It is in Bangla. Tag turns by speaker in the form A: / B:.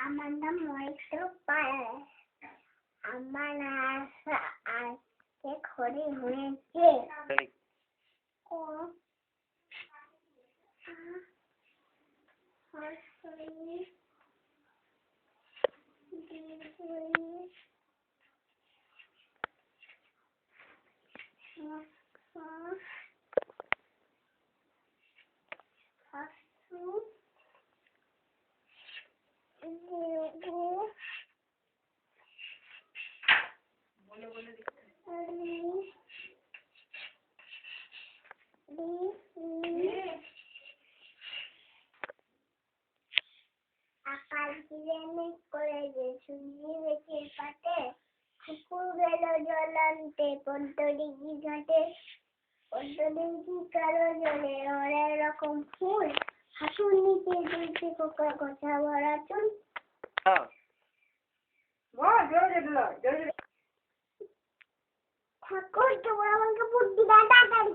A: আমার নাম মহেন্দ্র পাল। আমার আজকে ঘড়ি হয়েছে। ক আকাশ বিরিয়ানি করে যে সূর্যি বেঁচে পাতে কুকুর গেল জল আনতে পদ্মদিঘি ঘাটে পদ্মদিঘি কালো জলে অনেক রকম ফুল হাসুর নিচে দুইটি পোকা গোছা ভরা চুল। ঠাকুর তোমার আমাকে বুদ্ধি দাও তাড়াতাড়ি।